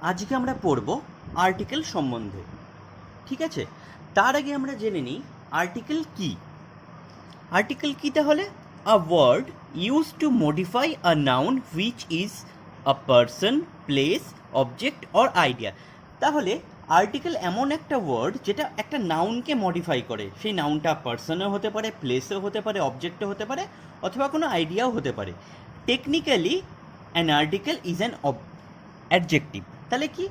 আজকে আমরা পড়ব আর্টিকেল সম্বন্ধে। ঠিক আছে, তার আগে আমরা জেনে নিই আর্টিকেল কি। আর্টিকেল কি তাহলে? A word use to modify a noun which is a person, place, object or idea. তাহলে আর্টিকেল এমন একটা ওয়ার্ড যেটা একটা নাউনকে মডিফাই করে। সেই নাউনটা পার্সনও হতে পারে, প্লেসও হতে পারে, অবজেক্টও হতে পারে, অথবা কোনো আইডিয়াও হতে পারে। Technically an article is an adjective. তাহলে কি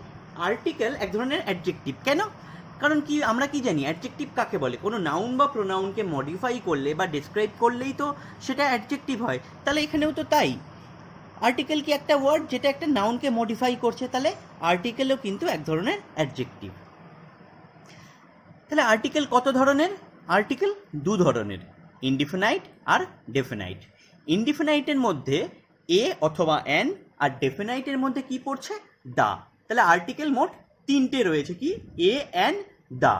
আর্টিকেল এক ধরনের অ্যাডজেক্টিভ? কেন? কারণ কি আমরা কি জানি অ্যাডজেক্টিভ কাকে বলে? কোনো নাউন বা প্রোনাউনকে মডিফাই করলে বা ডেসক্রাইব করলেই তো সেটা অ্যাডজেক্টিভ হয়। তাহলে এখানেও তো তাই। আর্টিকেল কি একটা ওয়ার্ড যেটা একটা নাউনকে মডিফাই করছে, তাহলে আর্টিকেলও কিন্তু এক ধরনের অ্যাডজেক্টিভ। তাহলে আর্টিকেল কত ধরনের? আর্টিকেল দু ধরনের, ইনডিফিনাইট আর ডেফিনাইট। ইনডিফিনাইটের মধ্যে এ অথবা এন, আর ডেফিনাইটের মধ্যে কি পড়ছে? দা। তাহলে আর্টিকেল মোট তিনটে রয়েছে, কি? এ, এন, দা।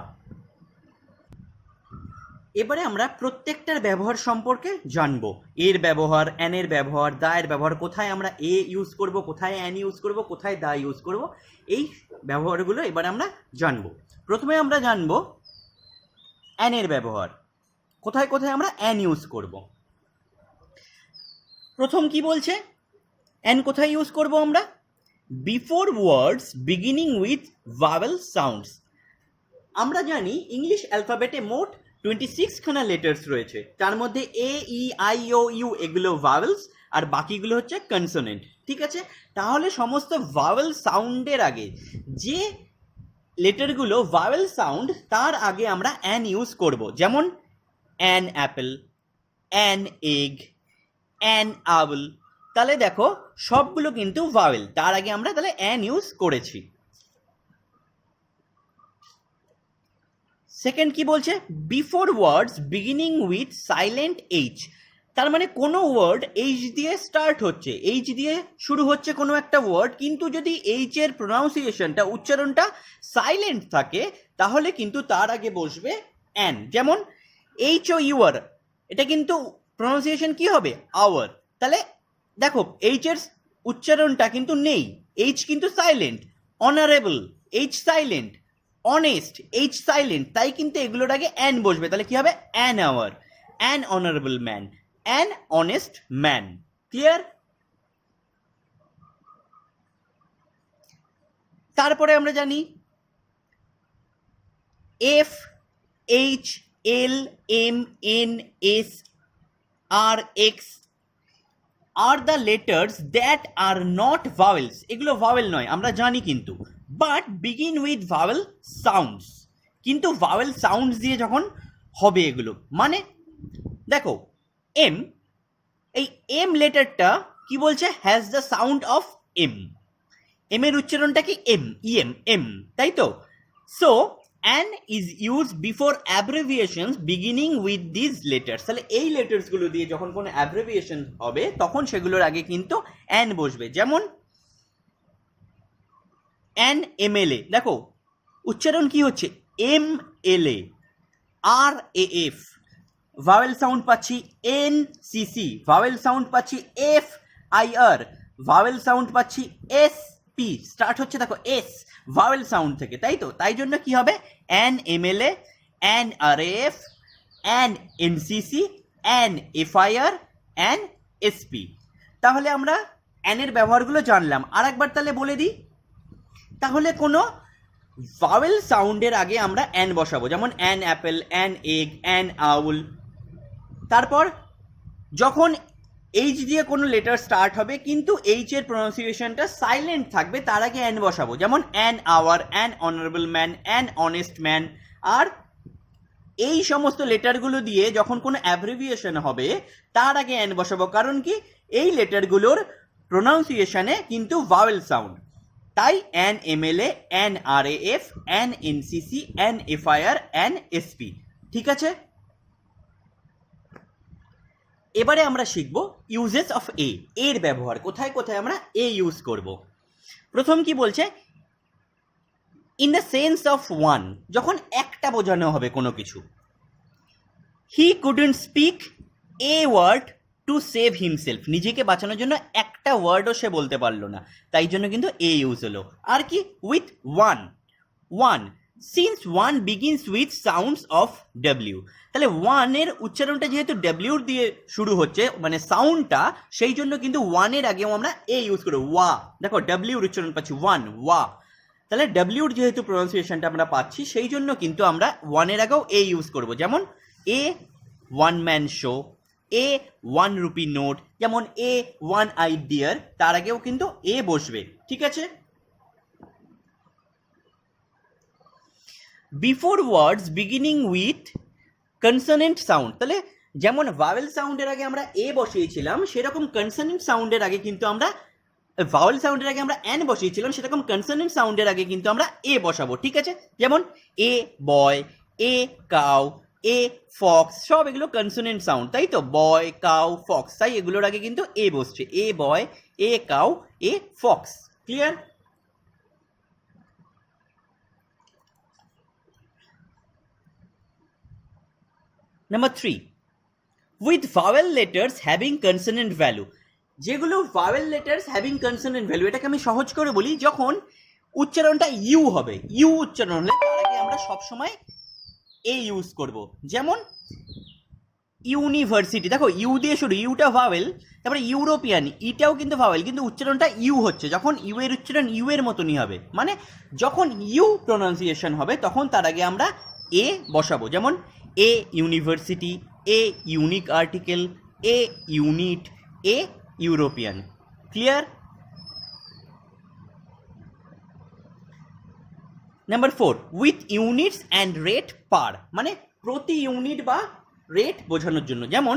এবারে আমরা প্রত্যেকটার ব্যবহার সম্পর্কে জানবো। এর ব্যবহার, এনের ব্যবহার, দা এর ব্যবহার, কোথায় আমরা এ ইউজ করব, কোথায় এন ইউজ করব, কোথায় দা ইউজ করব, এই ব্যবহারগুলো এবার আমরা জানবো। প্রথমে আমরা জানবো অ্যানের ব্যবহার, কোথায় কোথায় আমরা অ্যান ইউজ করব। প্রথম কি বলছে? অ্যান কোথায় ইউজ করব আমরা? Before words beginning with vowel sounds. আমরা জানি ইংলিশ অ্যালফাবেটে মোট 26 খানা লেটার্স রয়েছে, তার মধ্যে এ, ই, আই, ও, ইউ এগুলো ভাওয়েলস, আর বাকিগুলো হচ্ছে কনসোনেন্ট। ঠিক আছে, তাহলে সমস্ত ভাওয়েল সাউন্ডের আগে যে লেটারগুলো ভাওয়েল সাউন্ড, তার আগে আমরা অ্যান ইউজ করব। যেমন an apple, an egg, an owl. তাহলে দেখো সবগুলো কিন্তু ভাওয়েল, তার আগে আমরা তাহলে অ্যান ইউজ করেছি। সেকেন্ড কি বলছে? Before words beginning with silent H. তার মানে কোনো ওয়ার্ড এইচ দিয়ে স্টার্ট হচ্ছে, এইচ দিয়ে শুরু হচ্ছে কোনো একটা ওয়ার্ড, কিন্তু যদি এইচ এর প্রোনাউন্সিয়েশনটা, উচ্চারণটা সাইলেন্ট থাকে, তাহলে কিন্তু তার আগে বসবে অ্যান। যেমন এইচ ও ইউর, এটা কিন্তু প্রোনাউন্সিয়েশন কি হবে? আওয়ার। তাহলে দেখো এইচ এর উচ্চারণটা কিন্তু নেই, এইচ কিন্তু silent. Honourable, H silent. Honest, H silent, তাই কিন্তু এগুলোর আগে অ্যান বসবে। তাহলে কি হবে? An hour, an honourable man, an honest man. Clear? তারপরে আমরা জানি F, H, L, M, N, S, R, X are the letters that are not vowels. এগুলো ভাওয়েল নয় আমরা জানি, কিন্তু but begin with vowel sounds. কিন্তু ভাওয়েল সাউন্ডস দিয়ে যখন হবে এগুলো, মানে দেখো এম, এই এম লেটারটা কি বলছে? Has the sound of M. M এর উচ্চারণটা কি? এম, ইএম, এম, তাই তো? So an is use before abbreviations beginning with this letters. তাহলে এই লেটার্সগুলো দিয়ে যখন কোনো অ্যাব্রিভিয়েশন হবে, তখন সেগুলোর আগে কিন্তু অ্যান বসবে। যেমন অ্যান এমএলএ, দেখো উচ্চারণ কি হচ্ছে? M L A. আর এ এফ, ভাওয়েল সাউন্ড পাচ্ছি N C C, vowel sound পাচ্ছি F I R, vowel sound পাচ্ছি এস পি। স্টার্ট হচ্ছে দেখো এস, ভাওয়েল সাউন্ড থেকে, তাই তো? তাই জন্য কি হবে? An MLA, an R F, an NCC, an FIR, an SP. তাহলে আমরা অ্যানের ব্যবহারগুলো জানলাম। আর একবার তাহলে বলে দিই। তাহলে কোনো ভাওয়েল সাউন্ডের আগে আমরা অ্যান বসাবো, যেমন an apple, an egg, an owl. তারপর যখন এইচ দিয়ে কোনো লেটার স্টার্ট হবে কিন্তু এইচ এর প্রোনাউন্সিয়েশনটা সাইলেন্ট থাকবে, তার আগে অ্যান বসাবো, যেমন an hour, an honourable man, an honest man. আর এই সমস্ত লেটারগুলো দিয়ে যখন কোনো অ্যাব্রিভিয়েশন হবে, তার আগে অ্যান বসাবো। কারণ কি? এই লেটারগুলোর প্রোনাউন্সিয়েশনে কিন্তু ভাওয়েল সাউন্ড, তাই an MLA, an R F, an NCC, an FIR, an SP. ঠিক আছে, এবারে আমরা শিখব ইউজেস অফ এ, এর ব্যবহার, কোথায় কোথায় আমরা এ ইউজ করব। প্রথম কি বলছে? In the sense of one, যখন একটা বোঝানো হবে কোনো কিছু। He couldn't speak a word to save himself, নিজেকে বাঁচানোর জন্য একটা ওয়ার্ডও সে বলতে পারলো না, তাই জন্য কিন্তু এ ইউজ হলো। আর কি with one, one since one begins with sounds of W, তাহলে ওয়ানের উচ্চারণটা যেহেতু ডাব্লিউর দিয়ে শুরু হচ্ছে মানে সাউন্ডটা, সেই জন্য কিন্তু ওয়ানের আগেও আমরা এ ইউজ করবো, ওয়া। দেখো ডাব্লিউর উচ্চারণ পাচ্ছি ওয়ান, ওয়া, তাহলে ডাব্লিউর যেহেতু প্রনাউন্সিয়েশনটা আমরা পাচ্ছি সেই জন্য কিন্তু আমরা ওয়ানের আগেও এ ইউজ করব। যেমন এ one man show, a 1 rupee note, যেমন এ 1 আইড ডিয়ার, তার আগেও কিন্তু এ বসবে, ঠিক আছে। Before words beginning with consonant sound, তাহলে যেমন ভাওয়েল সাউন্ডের আগে আমরা এ বসিয়েছিলাম, সেরকম কনসোনেন্ট সাউন্ডের আগে কিন্তু আমরা ভাওয়েল সাউন্ডের আগে আমরা এন বসিয়েছিলাম, সেরকম কনসোনেন্ট সাউন্ডের আগে কিন্তু আমরা এ বসাবো, ঠিক আছে। যেমন এ boy, a cow, a Fox, সব এগুলো কনসোনেন্ট সাউন্ড, তাই তো, বয় কাউ ফক্স, তাই এগুলোর আগে কিন্তু এ বসছে, a boy, a cow, a fox, clear. Number 3, with vowel letters having consonant value, যেগুলো vowel letters having consonant value, এটাকে আমি সহজ করে বলি, যখন উচ্চারণটা ইউ হবে, ইউ উচ্চারণ হলে তার আগে আমরা সবসময় এ ইউজ করব। যেমন ইউনিভার্সিটি, দেখো ইউ দিয়ে শুরু, ইউটা ভাওয়েল, তারপরে ইউরোপিয়ান, ইটাও কিন্তু ভাওয়েল, কিন্তু উচ্চারণটা ইউ হচ্ছে, যখন ইউ এর উচ্চারণ ইউ এর মতনই হবে, মানে যখন ইউ প্রনাউন্সিয়েশন হবে তখন তার আগে আমরা এ বসাবো। যেমন এ university, a unique article, a unit, a European, clear. Number 4, with units and rate পার, মানে প্রতি ইউনিট বা রেট বোঝানোর জন্য। যেমন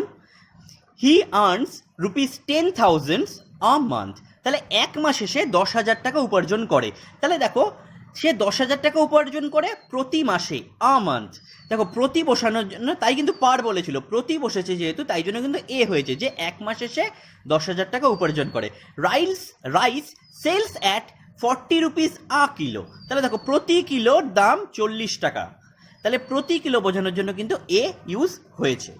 হি আর্নস ₹10,000 আ মান্থ, তাহলে এক মাসে সে 10,000 টাকা উপার্জন করে, তাহলে দেখো সে 10,000 টাকা উপার্জন করে প্রতি মাসে, আ মান্থ, দেখো প্রতি বসানোর জন্য, তাই কিন্তু পার বলেছিল, প্রতি বসেছে যেহেতু তাই জন্য কিন্তু এ হয়েছে, যে এক মাসে সে 10,000 টাকা উপার্জন করে। Rice sells at 40 rupees a kilo, তাহলে দেখো প্রতি কিলোর দাম 40 টাকা, তাহলে প্রতি কিলো বোঝানোর জন্য কিন্তু এ ইউজ হয়েছে।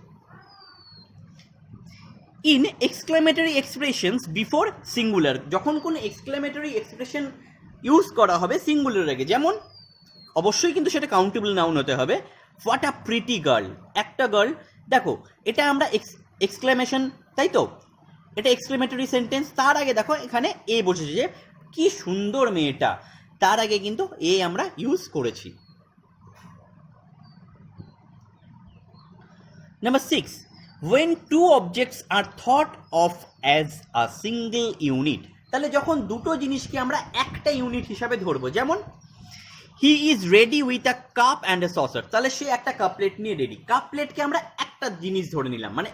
In exclamatory expressions before singular, যখন কোনো এক্সক্লেমেটরি এক্সপ্রেশন ইউজ করা হবে সিঙ্গুলার আগে, যেমন অবশ্যই কিন্তু সেটা কাউন্টেবল নাউন হতে হবে। হোয়াট আ প্রিটি গার্ল, একটা গার্ল, দেখো এটা আমরা এক্সক্লেমেশন, তাই তো, এটা এক্সক্লেমেটরি সেন্টেন্স, তার আগে দেখো এখানে এ বসেছে, যে কি সুন্দর মেয়েটা, তার আগে কিন্তু এ আমরা ইউজ করেছি। Number 6, when two objects are thought of as a single unit, তাহলে যখন দুটো জিনিসকে আমরা একটা ইউনিট হিসাবে ধরবো, যেমন he is ready with a cup and a saucer, তাহলে সে একটা কাপ প্লেট নিয়ে রেডি, কাপ প্লেটকে আমরা একটা জিনিস ধরে নিলাম, মানে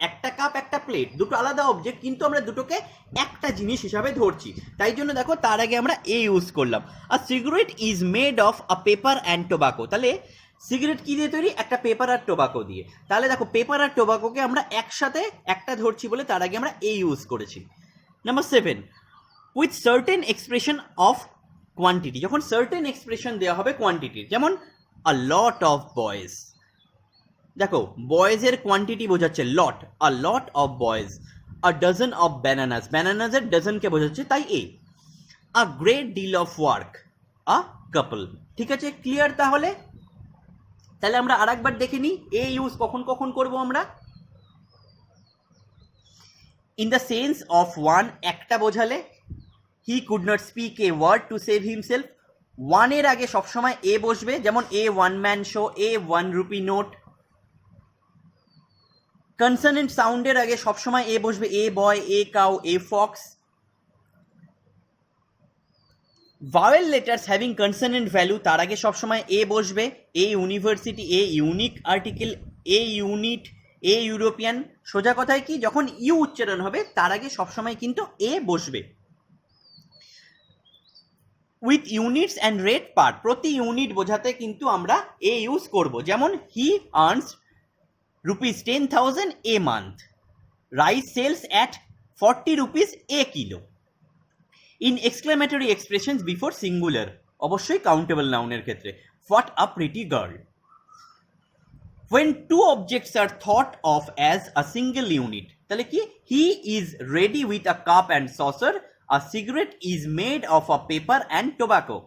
একটা কাপ একটা প্লেট দুটো আলাদা অবজেক্ট, কিন্তু আমরা দুটোকে একটা জিনিস হিসাবে ধরছি, তাই জন্য দেখো তার আগে আমরা এ ইউজ করলাম। আর cigarette is made of a paper and tobacco, তাহলে সিগারেট কি দিয়ে তৈরি, একটা পেপার আর টোবাকো দিয়ে, তাহলে দেখো পেপার আর টোবাকোকে আমরা একসাথে একটা ধরছি বলে তার আগে আমরা এ ইউজ করেছি। Number 7, with certain expression of quantity, যখন সার্টেন এক্সপ্রেশন দেওয়া হবে কোয়ান্টিটির, যেমন আ লট অফ বয়েজ, দেখো বয়েজের কোয়ান্টিটি বোঝাচ্ছে lot, a lot of boys, a dozen of bananas, ব্যানানাসের ডজনকে বোঝাচ্ছে, তাই a. A great deal of work, a couple, ঠিক আছে, ক্লিয়ার। তাহলে আমরা আরেকবার দেখে নিই এ ইউজ কখন কখন করবো আমরা। In the sense of one, একটা বোঝালে, he could not speak a word to save himself, ওয়ানের আগে সবসময় এ বসবে, যেমন a 1 man show, a 1 rupee note. Consonant সাউন্ডের আগে সবসময় এ বসবে, a boy, a cow, a fox. Vowel letters having consonant value, তার আগে সবসময় এ বসবে, a university, a unique article, a unit, a European. সোজা কথায় কি, যখন ইউ উচ্চারণ হবে তার আগে সবসময় কিন্তু এ বসবে। With units and rate per, প্রতি ইউনিট বোঝাতে কিন্তু আমরা এ ইউজ করব, যেমন he earns ₹10,000 a month, rice sells at 40 rupees a kilo. In exclamatory expressions before singular, অবশ্যই কাউন্টেবল নাউনের ক্ষেত্রে, what a pretty girl. When two objects are thought of as a single unit, তাহলে কি he is ready with a cup and saucer, a cigarette is made of a paper and tobacco.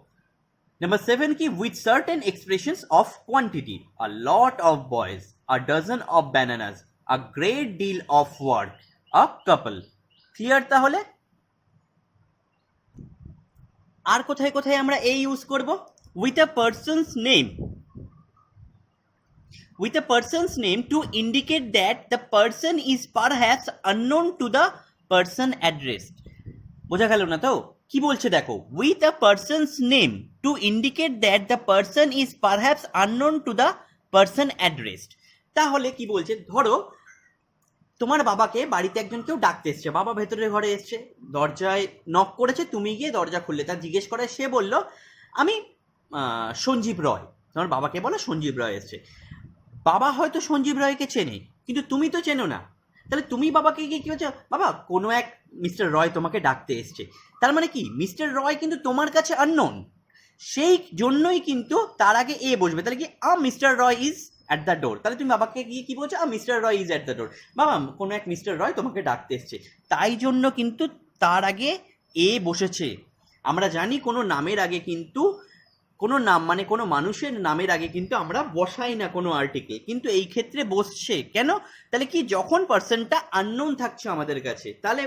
Number 7 ki with certain expressions of quantity, a lot of boys, a dozen of bananas, a great deal of work, a couple. Clear তাহলে? আর কোথায় কোথায় আমরা এই use করব? With a person's name. With a person's name to indicate that the person is perhaps unknown to the person addressed. বোঝা গেল না তো? কি বলছে দেখো, with a person's name to indicate that the person is perhaps unknown to the person addressed. তাহলে কি বলছে, ধরো তোমার বাবাকে বাড়িতে একজন কেউ ডাকতে এসছে, বাবা ভেতরের ঘরে এসছে, দরজায় নক করেছে, তুমি গিয়ে দরজা খুললে, তার জিজ্ঞেস করে, সে বলল আমি সঞ্জীব রয়, তোমার বাবাকে বলো সঞ্জীব রয় এসছে। বাবা হয়তো সঞ্জীব রয়কে চেনে, কিন্তু তুমি তো চেনো না, তাহলে তুমি বাবাকে গিয়ে কি বলছো, বাবা কোনো এক মিস্টার রয় তোমাকে ডাকতে এসছে। তার মানে কি মিস্টার রয় কিন্তু তোমার কাছে আননোন, সেই জন্যই কিন্তু তার আগে এ বসবে। তাহলে কি mister Roy is at the door, তাহলে তুমি বাবাকে গিয়ে কি বলছো, mister Roy is at the door, বাবা কোনো এক মিস্টার রয় তোমাকে ডাকতে এসছে, তাই জন্য কিন্তু তার আগে এ বসেছে। আমরা জানি কোনো নামের আগে কিন্তু কোনো নাম মানে কোনো মানুষের নামের আগে কিন্তু আমরা বসাই না কোনো আর্টিকেল, কিন্তু এই ক্ষেত্রে বসছে কেন, তাহলে কি যখন পার্সনটা আননোন থাকছে আমাদের কাছে। তাহলে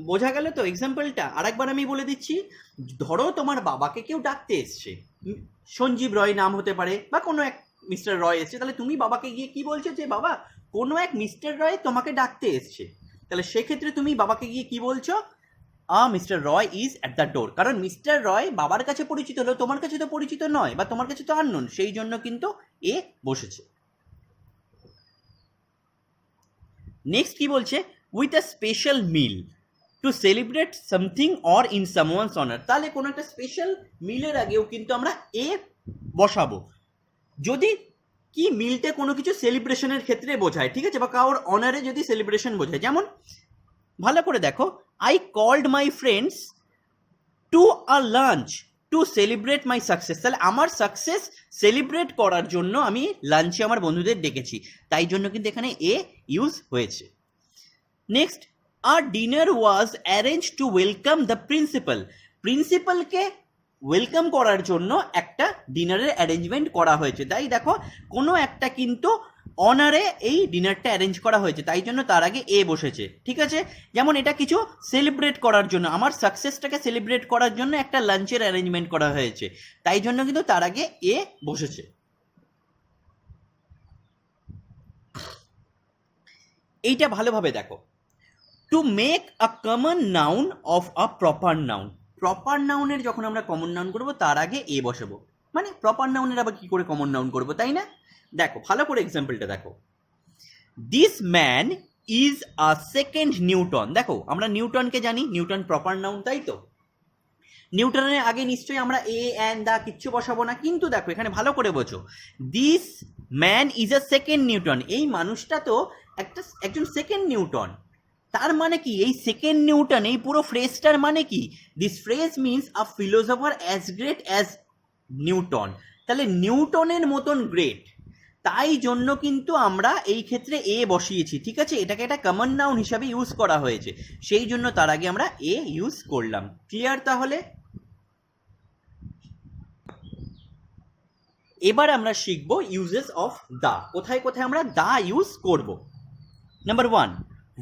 বোঝা গেল তো এক্সাম্পলটা? আরেকবার আমি বলে দিচ্ছি, ধরো তোমার বাবাকে কেউ ডাকতে এসছে, সঞ্জীব রয় নাম হতে পারে বা কোনো এক মিস্টার রয় এসছে, তাহলে তুমি বাবাকে গিয়ে কি বলছো, যে বাবা কোনো এক মিস্টার রয় তোমাকে ডাকতে এসছে। তাহলে সেক্ষেত্রে তুমি বাবাকে গিয়ে কি বলছো, mister Roy is at the door, কারণ মিস্টার রয় বাবার কাছে পরিচিত হলো, তোমার কাছে তো পরিচিত নয় বা তোমার কাছে তো আননোন, সেই জন্য কিন্তু এ বসেছে। নেক্সট কি বলছে, with a special meal to celebrate something or in someone's honour. তাহলে কোনো একটা স্পেশাল মিলের আগেও কিন্তু আমরা এ বসাবো, যদি কি মিলটা কোনো কিছু সেলিব্রেশনের ক্ষেত্রে বোঝায়, ঠিক আছে, বা কারোর অনারে যদি সেলিব্রেশন বোঝায়। যেমন ভালো করে দেখো, I called my friends to a lunch to celebrate my success, তাহলে আমার সাকসেস সেলিব্রেট করার জন্য আমি লাঞ্চে আমার বন্ধুদের ডেকেছি, তাই জন্য কিন্তু এখানে এ ইউজ হয়েছে। Next, a dinner was arranged to welcome the principal, প্রিন্সিপালকে ওয়েলকাম করার জন্য একটা ডিনারের অ্যারেঞ্জমেন্ট করা হয়েছে। তাই দেখো কোনো একটা কিন্তু অনারে এই ডিনারটা অ্যারেঞ্জ করা হয়েছে, তাই জন্য তার আগে এ বসেছে, ঠিক আছে। যেমন এটা কিছু সেলিব্রেট করার জন্য, আমার সাকসেসটাকে সেলিব্রেট করার জন্য একটা লাঞ্চের অ্যারেঞ্জমেন্ট করা হয়েছে, তাই জন্য কিন্তু তার আগে এ বসেছে। এইটা ভালোভাবে দেখো, to make a common noun of a proper noun, proper নাউনের যখন আমরা কমন নাউন করবো তার আগে এ বসাবো, মানে প্রপার নাউনের আবার কি করে কমন নাউন করবো, তাই না? দেখো ভালো করে এক্সাম্পলটা দেখো, this man is a second Newton. দেখো আমরা নিউটনকে জানি, নিউটন প্রপার নাউন, তাই তো? নিউটনের আগে নিশ্চয়ই আমরা এ অ্যান্ড দা কিচ্ছু বসাবো না, কিন্তু দেখো এখানে ভালো করে বোঝো, this man is a second Newton, এই মানুষটা তো একজন সেকেন্ড নিউটন। তার মানে কি এই সেকেন্ড নিউটন, এই পুরো ফ্রেজটার মানে কি, this phrase means a philosopher as great as Newton, তাহলে নিউটনের মতন গ্রেট, তাই জন্য কিন্তু আমরা এই ক্ষেত্রে এ বসিয়েছি, ঠিক আছে। এটাকে একটা কমন নাউন হিসাবে ইউজ করা হয়েছে, সেই জন্য তার আগে আমরা এ ইউজ করলাম। ক্লিয়ার তাহলে? এবার আমরা শিখব ইউজেস অফ দা, কোথায় কোথায় আমরা দা ইউজ করব। Number 1,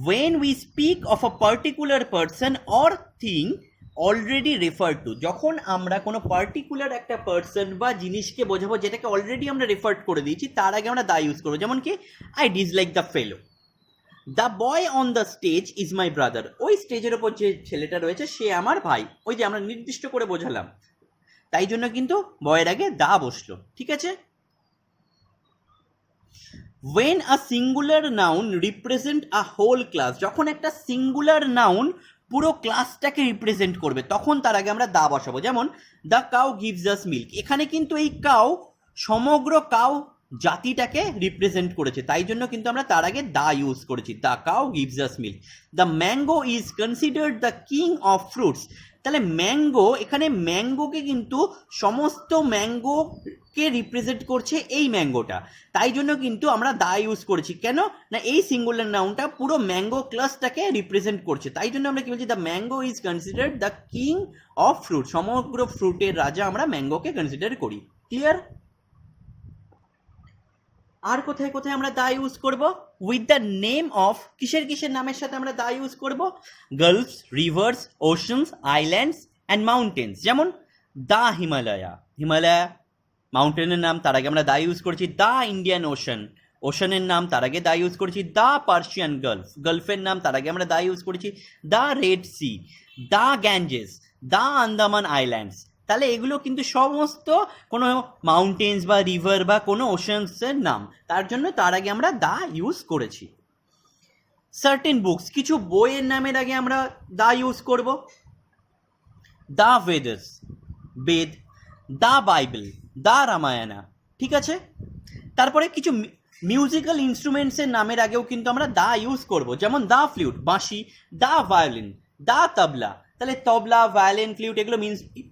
when we speak of a particular person or thing already referred to, যখন আমরা কোনো পার্টিকুলার একটা পার্সন বা জিনিসকে বোঝাবো যেটাকে অলরেডি আমরা রেফার করে দিয়েছি, তার আগে আমরা দা ইউজ করবো। যেমন কি, I dislike the fellow, the boy on the stage is my brother, ওই স্টেজের ওপর যে ছেলেটা রয়েছে সে আমার ভাই, ওই যে আমরা নির্দিষ্ট করে বোঝালাম, তাই জন্য কিন্তু বয়ের আগে দা বসলো, ঠিক আছে। when a singular noun represent a whole class, যখন একটা সিঙ্গুলার নাউন পুরো ক্লাসটাকে রিপ্রেজেন্ট করবে তখন তার আগে আমরা দা বসাবো। যেমন the cow gives us milk, এখানে কিন্তু এই কাউ সমগ্র কাউ জাতিটাকে রিপ্রেজেন্ট করেছে, তাই জন্য কিন্তু আমরা তার আগে দা ইউজ করেছি। The cow gives us milk. The mango is considered the king of fruits. তাহলে ম্যাঙ্গো, এখানে ম্যাঙ্গোকে কিন্তু সমস্ত ম্যাঙ্গোকে রিপ্রেজেন্ট করছে এই ম্যাঙ্গোটা, তাই জন্য কিন্তু আমরা দা ইউজ করেছি। কেন না, এই সিঙ্গুলার নাউনটা পুরো ম্যাঙ্গো ক্লাসটাকে রিপ্রেজেন্ট করছে, তাই জন্য আমরা কি বলছি, the mango is considered the king of fruit. সমগ্র ফ্রুটের রাজা আমরা ম্যাঙ্গোকে কনসিডার করি। ক্লিয়ার? আর কোথায় কোথায় আমরা দা ইউজ করব? উইথ দ্য নেম অফ, কিসের কিসের নামের সাথে আমরা দা ইউজ করব? Gulfs, rivers, oceans, islands and mountains. যেমন দা হিমালয়া, হিমালয়া মাউন্টেনের নাম, তার আগে আমরা দা ইউজ করেছি। দা ইন্ডিয়ান ওশান, ওশানের নাম, তার আগে দা ইউজ করেছি। দা পার্সিয়ান গালফ, গালফের নাম, তার আগে আমরা দা ইউজ করেছি। দা রেড সি, দা গ্যাঞ্জেস, দা আন্দামান আইল্যান্ডস। তাহলে এগুলো কিন্তু সমস্ত কোনো মাউন্টেন্স বা রিভার বা কোনো ওশানসের নাম, তার জন্য তার আগে আমরা দা ইউজ করেছি। সার্টেন বুকস, কিছু বইয়ের নামের আগে আমরা দা ইউজ করব। দা বেদাস, বেদ, দা বাইবেল, দা রামায়ণা। ঠিক আছে? তারপরে কিছু মিউজিক্যাল ইনস্ট্রুমেন্টসের নামের আগেও কিন্তু আমরা দা ইউজ করব, যেমন দা ফ্লুট, বাঁশি, দা ভায়োলিন, দা তবলা। তাহলে তবলা, ভায়োলিন, ফ্লুট এগুলো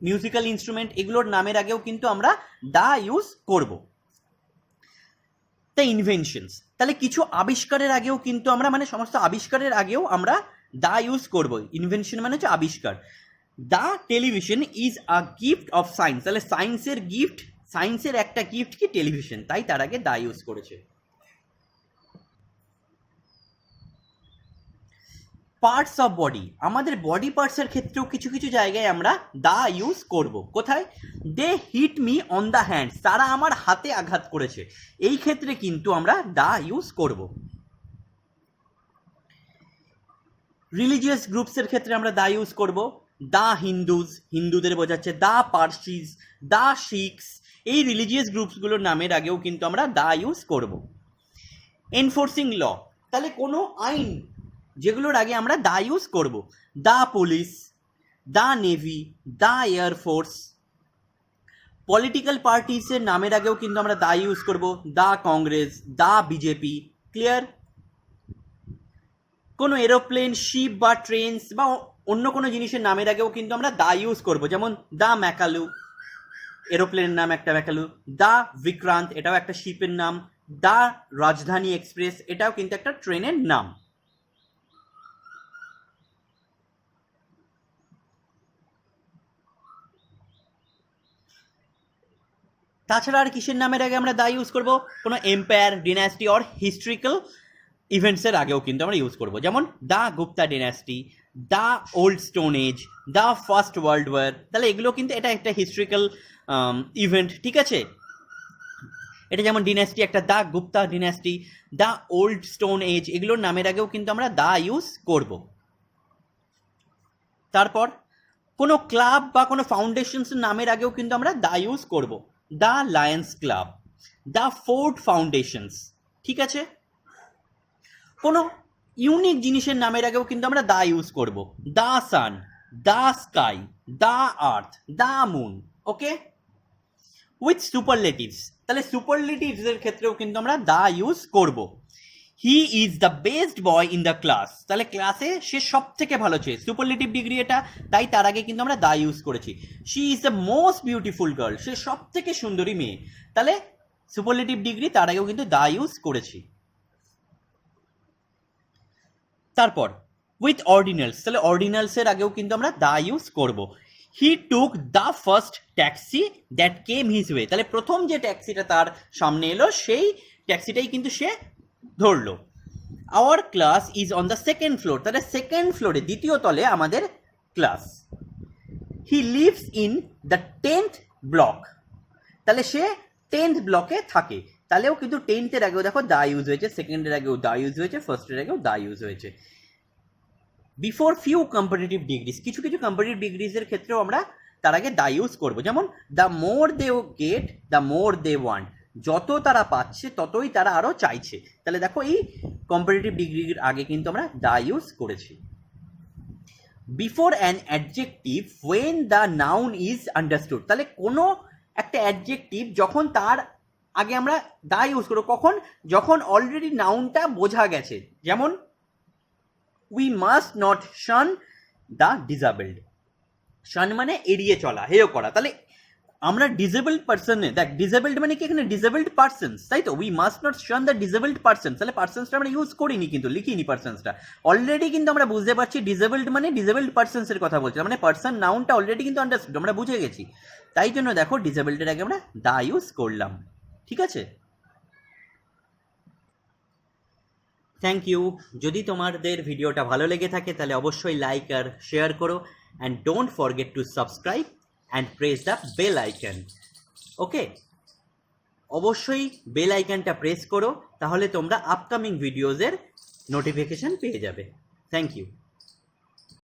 মিউজিক্যাল ইনস্ট্রুমেন্ট, এগুলোর নামের আগেও কিন্তু আমরা দা ইউজ করব। দ্য ইনভেনশনস, তাহলে কিছু আবিষ্কারের আগেও কিন্তু আমরা, মানে সমস্ত আবিষ্কারের আগেও আমরা দা ইউজ করব। ইনভেনশন মানে হচ্ছে আবিষ্কার। The television is a gift of science, তাহলে সায়েন্সের গিফট, সায়েন্সের একটা গিফট কি টেলিভিশন, তাই তার আগে দা ইউজ করেছে। পার্টস অফ বডি, আমাদের বডি পার্টসের ক্ষেত্রেও কিছু কিছু জায়গায় আমরা দা ইউজ করব। কোথায়? They hit me on the hands, তারা আমার হাতে আঘাত করেছে, এই ক্ষেত্রে কিন্তু আমরা দা ইউজ করব। রিলিজিয়াস গ্রুপসের ক্ষেত্রে আমরা দা ইউজ করব। দা হিন্দুজ, হিন্দুদের বোঝাচ্ছে। দা পার্সিস, দা শিখস, এই রিলিজিয়াস গ্রুপসগুলোর নামের আগেও কিন্তু আমরা দা ইউজ করব। এনফোর্সিং ল, তাহলে কোনো আইন যেগুলোর আগে আমরা দা ইউজ করব। দা পুলিশ, দা নেভি, দা এয়ারফোর্স। পলিটিক্যাল পার্টিসের নামের আগেও কিন্তু আমরা দা ইউজ করব। দা কংগ্রেস, দা বিজেপি। ক্লিয়ার? কোনো এরোপ্লেন, শিপ বা ট্রেনস বা অন্য কোনো জিনিসের নামের আগেও কিন্তু আমরা দা ইউজ করব, যেমন দা ম্যাকালু, এরোপ্লেনের নাম একটা ম্যাকালু। দা বিক্রান্ত, এটাও একটা শিপের নাম। দা রাজধানী এক্সপ্রেস, এটাও কিন্তু একটা ট্রেনের নাম। তাছাড়া আর কিসের নামের আগে আমরা দা ইউজ করব? কোনো এম্পায়ার, ডিনাস্টি অর হিস্ট্রিক্যাল ইভেন্টসের আগেও কিন্তু আমরা ইউজ করব, যেমন the Gupta dynasty, the old stone age, the first world war. তাহলে এগুলো কিন্তু, এটা একটা হিস্ট্রিক্যাল ইভেন্ট। ঠিক আছে? এটা যেমন ডিনাস্টি একটা, the Gupta dynasty, the old stone age, এগুলোর নামের আগেও কিন্তু আমরা দা ইউজ করব। তারপর কোনো ক্লাব বা কোনো ফাউন্ডেশনসের নামের আগেও কিন্তু আমরা দা ইউজ করব। দা লায়ন্স ক্লাব, দা ফোর্ড ফাউন্ডেশনস। ঠিক আছে? কোনো ইউনিক জিনিসের নামের আগেও কিন্তু আমরা দা ইউজ করব। The sun, the sky, the earth, the moon. Okay? With superlatives, তাহলে সুপারলেটিভস এর ক্ষেত্রেও কিন্তু আমরা দা ইউজ করব। He is the best boy in the class, তাহলে ক্লাসে সে সব থেকে ভালো ছেলে, সুপারলেটিভ ডিগ্রি এটা, তাই তার আগে কিন্তু আমরা দা ইউজ করেছি। She is the most beautiful girl, সে সব থেকে সুন্দরী মেয়ে, তাহলে সুপারলেটিভ ডিগ্রি, তার আগেও কিন্তু দা ইউজ করেছি। তারপর উইথ অর্ডিনালস, তাহলে অর্ডিনালসের আগেও কিন্তু আমরা দা ইউজ করব। He took the first taxi that came his way, তাহলে প্রথম যে ট্যাক্সিটা তার সামনে এলো সেই ট্যাক্সিটাই কিন্তু সে ধরলো। Our class is on the second floor, তাহলে সেকেন্ড ফ্লোরে, দ্বিতীয় তলে আমাদের class. He lives in the 10th block, তাহলে সে 10th ব্লকে থাকে, তাহলেও কিন্তু 10th-এর আগেও দেখো দা ইউজ হয়েছে, সেকেন্ডের আগেও দা ইউজ হয়েছে, ফার্স্টের আগেও দা ইউজ হয়েছে। বিফোর ফিউ কম্পিটিটিভ ডিগ্রিজ, কিছু কিছু কম্পিটিটিভ ডিগ্রিজের ক্ষেত্রেও আমরা তার আগে দা ইউজ করবো, যেমন the more they get the more they want, যত তারা পাচ্ছে ততই তারা আরও চাইছে। তাহলে দেখো এই কম্পিটিটিভ ডিগ্রির আগে কিন্তু আমরা দা ইউজ করেছি। Before an adjective when the noun is understood, তাহলে কোনো একটা অ্যাডজেক্টিভ যখন তার আগে আমরা দা ইউজ করবো কখন, যখন অলরেডি নাউনটা বোঝা গেছে। যেমন we must not shun the disabled, shun মানে এড়িয়ে চলা, হেয় করা। তাহলে আমরা ডিসেবলড পার্সনে, দেখ ডিসেবলড মানে কি এখানে ডিসেবলড পার্সনস, তাই তো, we must not shun the disabled persons, তাহলে পার্সনসটা আমরা ইউজ করিনি, কিন্তু লিখিনি পার্সনসটা, অলরেডি কিন্তু আমরা বুঝতে পারছি ডিসেবলড মানে ডিসেবলড পার্সনস এর কথা বলছি, মানে পার্সন নাউনটা অলরেডি কিন্তু আন্ডারস্টুড, আমরা বুঝে গেছি, তাই জন্য দেখো ডিসেবলডের আগে আমরা দা ইউজ করলাম। ঠিক আছে, থ্যাংক ইউ। যদি তোমাদের ভিডিওটা ভালো লেগে থাকে তাহলে অবশ্যই লাইক আর শেয়ার করো, and don't forget to subscribe and press the bell icon. Okay, অবশ্যই বেল আইকনটা প্রেস করো, তাহলে তোমরা আপকামিং ভিডিওজের নোটিফিকেশন পেয়ে যাবে। Thank you.